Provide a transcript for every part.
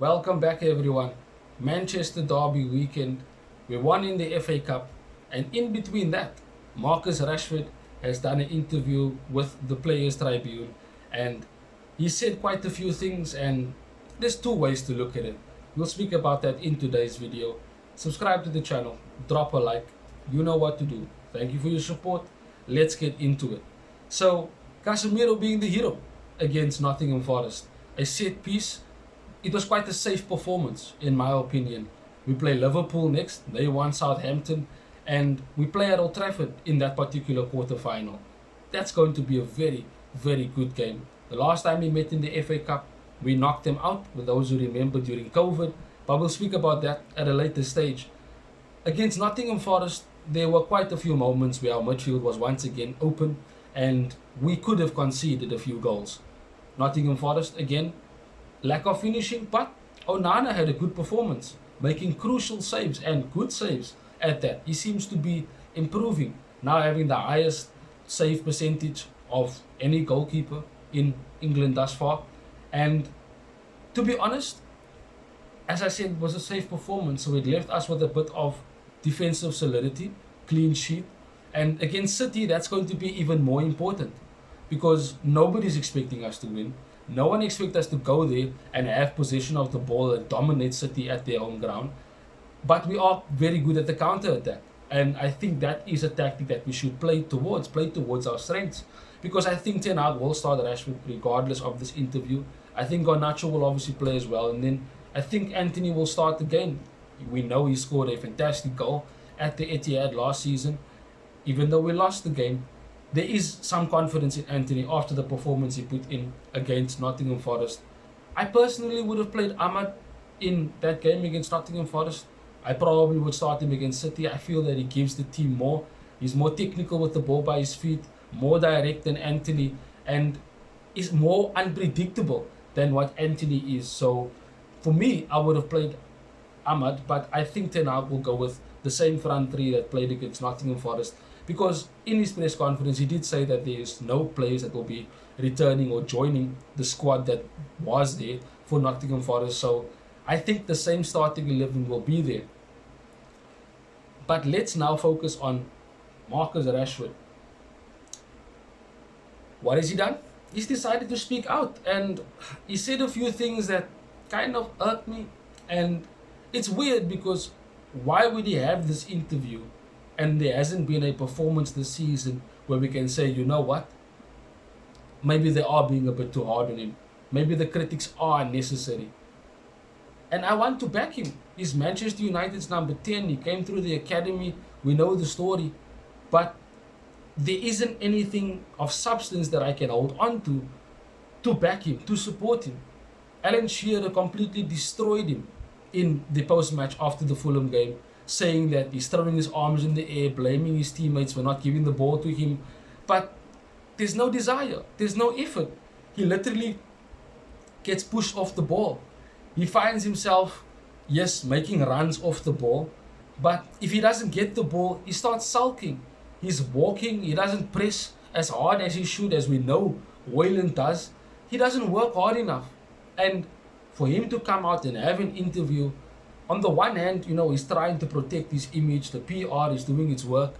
Welcome back, everyone. Manchester Derby weekend. We won in the FA Cup, and in between that, Marcus Rashford has done an interview with the Players Tribune, and he said quite a few things. And there's two ways to look at it. We'll speak about that in today's video. Subscribe to the channel, drop a like. You know what to do. Thank you for your support. Let's get into it. So, Casemiro being the hero against Nottingham Forest, a set piece. It was quite a safe performance, in my opinion. We play Liverpool next, they won Southampton, and we play at Old Trafford in that particular quarter-final. That's going to be a very, very good game. The last time we met in the FA Cup, we knocked them out, with those who remember during COVID, but we'll speak about that at a later stage. Against Nottingham Forest, there were quite a few moments where our midfield was once again open, and we could have conceded a few goals. Nottingham Forest, again, lack of finishing, but Onana had a good performance, making crucial saves and good saves at that. He seems to be improving, now having the highest save percentage of any goalkeeper in England thus far. And to be honest, as I said, it was a safe performance, so it left us with a bit of defensive solidity, clean sheet. And against City, that's going to be even more important because nobody's expecting us to win. No one expects us to go there and have possession of the ball and dominate City at their home ground. But we are very good at the counter attack. And I think that is a tactic that we should play towards our strengths. Because I think Ten Hag will start Rashford regardless of this interview. I think Garnacho will obviously play as well. And then I think Anthony will start again. We know he scored a fantastic goal at the Etihad last season. Even though we lost the game, there is some confidence in Anthony after the performance he put in against Nottingham Forest. I personally would have played Ahmad in that game against Nottingham Forest. I probably would start him against City. I feel that he gives the team more. He's more technical with the ball by his feet, more direct than Anthony, and is more unpredictable than what Anthony is. So for me, I would have played Ahmad, but I think Ten Hag will go with the same front three that played against Nottingham Forest, because in his press conference he did say that there is no players that will be returning or joining the squad that was there for Nottingham Forest. So I think the same starting 11 will be there. But let's now focus on Marcus Rashford. What has he done? He's decided to speak out, and he said a few things that kind of irked me. And it's weird because why would he have this interview and there hasn't been a performance this season where we can say, you know what, maybe they are being a bit too hard on him. Maybe the critics are unnecessary. And I want to back him. He's Manchester United's number 10. He came through the academy. We know the story. But there isn't anything of substance that I can hold on to back him, to support him. Alan Shearer completely destroyed him in the post-match after the Fulham game, saying that he's throwing his arms in the air, blaming his teammates for not giving the ball to him. But there's no desire, there's no effort. He literally gets pushed off the ball. He finds himself, yes, making runs off the ball, but if he doesn't get the ball, he starts sulking. He's walking, he doesn't press as hard as he should, as we know Wayland does. He doesn't work hard enough. And for him to come out and have an interview, on the one hand, you know, he's trying to protect his image, the PR is doing its work.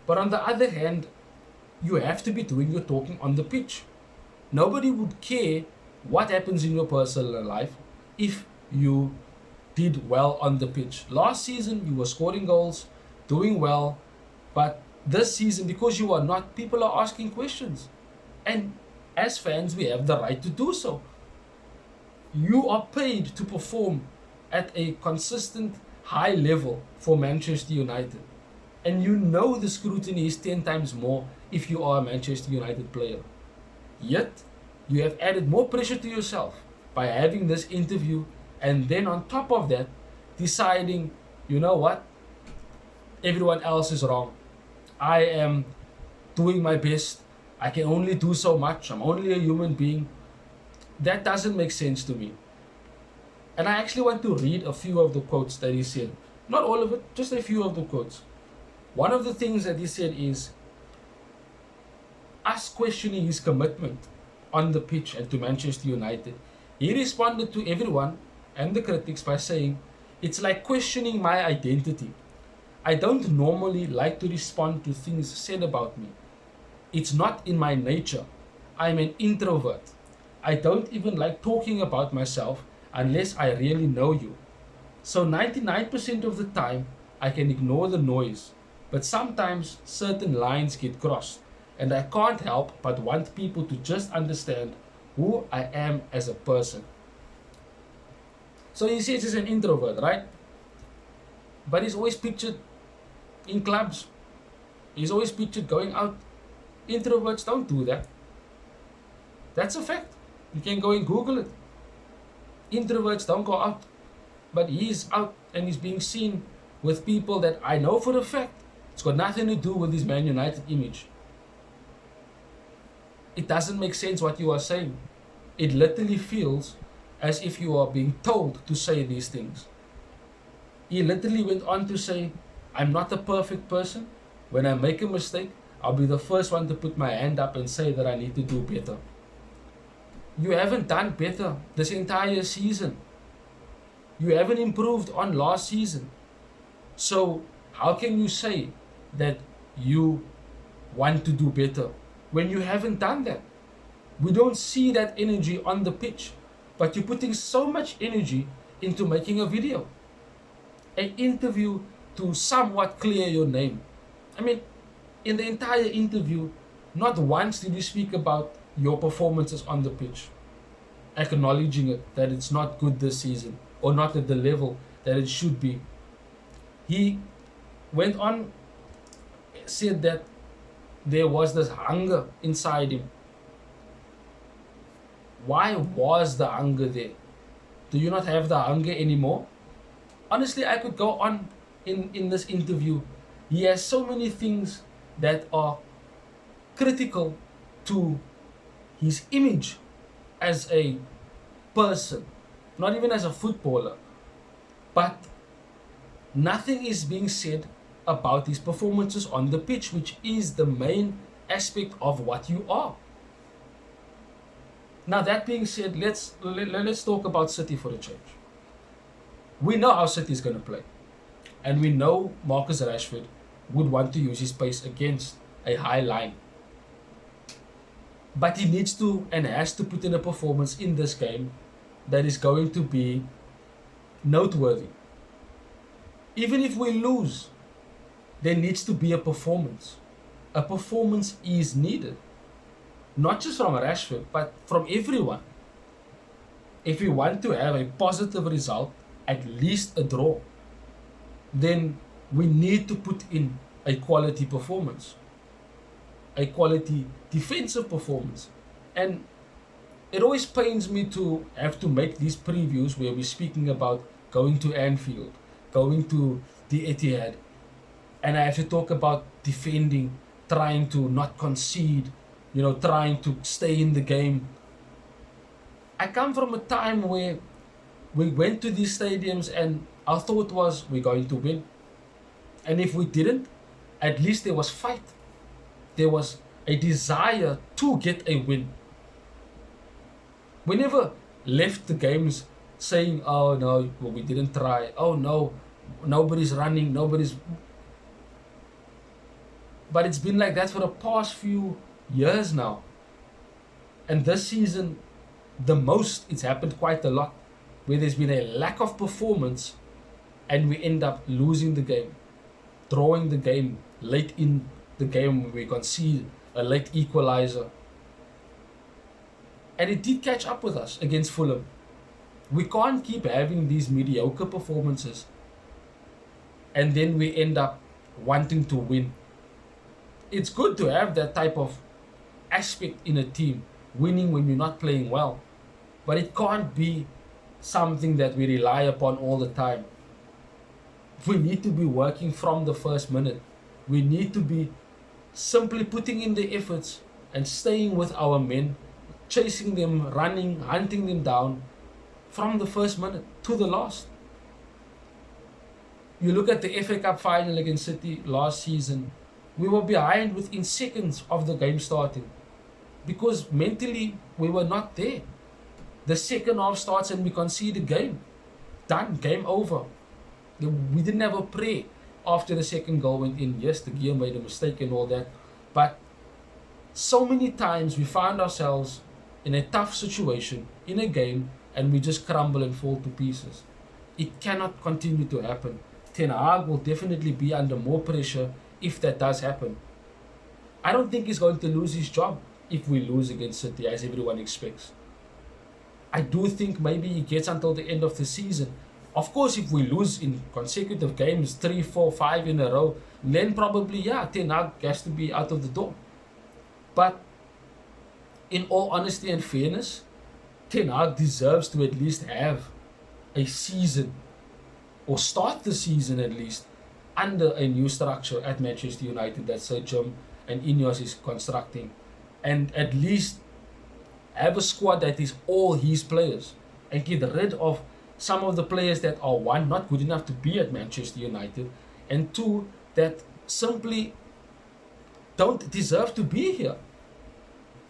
But on the other hand, you have to be doing your talking on the pitch. Nobody would care what happens in your personal life if you did well on the pitch. Last season, you were scoring goals, doing well, but this season, because you are not, people are asking questions. And as fans, we have the right to do so. You are paid to perform at a consistent high level for Manchester United. And you know the scrutiny is 10 times more if you are a Manchester United player. Yet, you have added more pressure to yourself by having this interview, and then on top of that, deciding, you know what, everyone else is wrong. I am doing my best. I can only do so much. I'm only a human being. That doesn't make sense to me. And I actually want to read a few of the quotes that he said. Not all of it, just a few of the quotes. One of the things that he said is us questioning his commitment on the pitch and to Manchester United. He responded to everyone and the critics by saying, "It's like questioning my identity. I don't normally like to respond to things said about me. It's not in my nature. I'm an introvert. I don't even like talking about myself unless I really know you. So 99% of the time, I can ignore the noise, but sometimes certain lines get crossed, and I can't help but want people to just understand who I am as a person." So he says he's an introvert, right? But he's always pictured in clubs. He's always pictured going out. Introverts don't do that. That's a fact. You can go and Google it. Introverts don't go out. But he's out and he's being seen with people that I know for a fact it's got nothing to do with his Man United image. It doesn't make sense what you are saying. It literally feels as if you are being told to say these things. He literally went on to say, "I'm not a perfect person. When I make a mistake, I'll be the first one to put my hand up and say that I need to do better." You haven't done better this entire season. You haven't improved on last season. So how can you say that you want to do better when you haven't done that? We don't see that energy on the pitch, but you're putting so much energy into making a video, an interview to somewhat clear your name. I mean, in the entire interview, not once did you speak about your performances on the pitch, acknowledging it, that it's not good this season or not at the level that it should be. He went on, said that there was this hunger inside him. Why was the hunger there? Do you not have the hunger anymore? Honestly, I could go on in this interview. He has so many things that are critical to his image as a person, not even as a footballer. But nothing is being said about his performances on the pitch, which is the main aspect of what you are. Now, that being said, let's talk about City for a change. We know how City is going to play. And we know Marcus Rashford would want to use his pace against a high line. But he needs to and has to put in a performance in this game that is going to be noteworthy. Even if we lose, there needs to be a performance. A performance is needed. Not just from Rashford, but from everyone. If we want to have a positive result, at least a draw, then we need to put in a quality performance, a quality defensive performance. And it always pains me to have to make these previews where we're speaking about going to Anfield, going to the Etihad, and I have to talk about defending, trying to not concede, trying to stay in the game. I come from a time where we went to these stadiums and our thought was we're going to win. And if we didn't, at least there was fight. There was a desire to get a win. We never left the games saying, "Oh no, well, we didn't try. Oh no, nobody's running, nobody's..." But it's been like that for the past few years now. And this season, the most, it's happened quite a lot, where there's been a lack of performance and we end up losing the game, drawing the game late in the game when we concede a late equalizer. And it did catch up with us against Fulham. We can't keep having these mediocre performances and then we end up wanting to win. It's good to have that type of aspect in a team, winning when you're not playing well, but it can't be something that we rely upon all the time. We need to be working from the first minute. We need to be simply putting in the efforts and staying with our men, chasing them, running, hunting them down from the first minute to the last. You look at the FA Cup final against City last season, we were behind within seconds of the game starting because mentally we were not there. The second half starts and we concede the game. done, game over. We didn't have a pray after the second goal went in. Yes, the gear made a mistake and all that, but so many times we find ourselves in a tough situation in a game and we just crumble and fall to pieces. It cannot continue to happen. Ten Hag will definitely be under more pressure if that does happen. I don't think he's going to lose his job if we lose against City, as everyone expects. I do think maybe he gets until the end of the season. Of course, if we lose in consecutive games, 3, 4, 5 in a row, then probably, yeah, Ten Hag has to be out of the door. But in all honesty and fairness, Ten Hag deserves to at least have a season, or start the season at least, under a new structure at Manchester United that Sir Jim and Ineos is constructing, and at least have a squad that is all his players, and get rid of some of the players that are, one, not good enough to be at Manchester United, and two, that simply don't deserve to be here.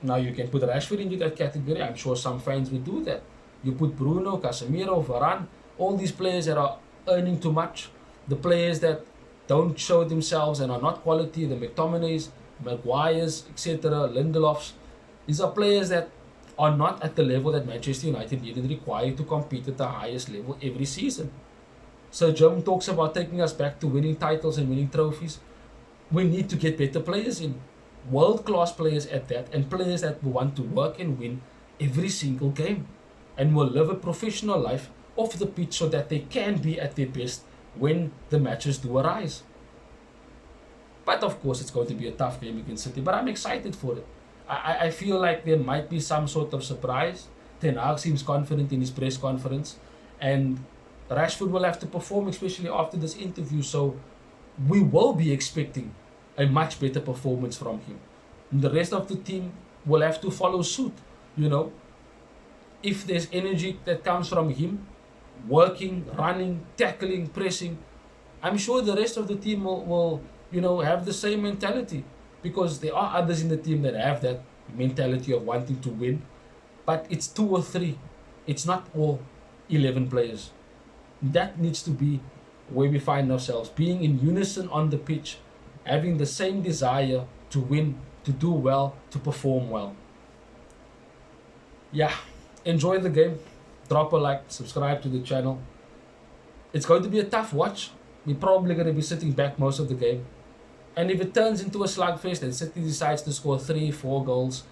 Now you can put Rashford into that category. I'm sure some fans would do that. You put Bruno, Casemiro, Varane, all these players that are earning too much, the players that don't show themselves and are not quality, the McTominays, Maguires, etc., Lindelofs. These are players that are not at the level that Manchester United need and require to compete at the highest level every season. So Jim talks about taking us back to winning titles and winning trophies. We need to get better players in. World-class players at that, and players that will want to work and win every single game and will live a professional life off the pitch so that they can be at their best when the matches do arise. But of course, it's going to be a tough game against City, but I'm excited for it. I feel like there might be some sort of surprise. Ten Hag seems confident in his press conference, and Rashford will have to perform, especially after this interview, so we will be expecting a much better performance from him. And the rest of the team will have to follow suit, you know. If there's energy that comes from him, working, running, tackling, pressing, I'm sure the rest of the team will have the same mentality, because there are others in the team that have that mentality of wanting to win, but it's 2 or 3. It's not all 11 players. That needs to be where we find ourselves, being in unison on the pitch, having the same desire to win, to do well, to perform well. Yeah, enjoy the game. Drop a like, subscribe to the channel. It's going to be a tough watch. We're probably going to be sitting back most of the game. And if it turns into a slugfest and City decides to score 3, 4 goals,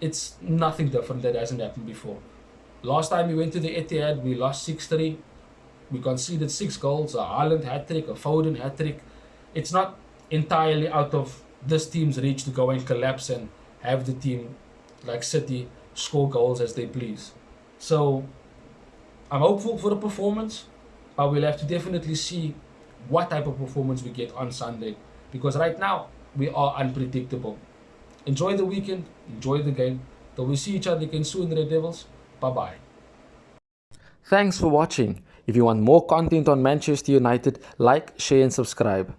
it's nothing different that hasn't happened before. Last time we went to the Etihad, we lost 6-3. We conceded 6 goals, a Haaland hat-trick, a Foden hat-trick. It's not entirely out of this team's reach to go and collapse and have the team like City score goals as they please. So I'm hopeful for the performance, but we'll have to definitely see what type of performance we get on Sunday, because right now we are unpredictable. Enjoy the weekend, enjoy the game. Till we see each other again soon, Red Devils. Bye-bye. Thanks for watching. If you want more content on Manchester United, like, share and subscribe.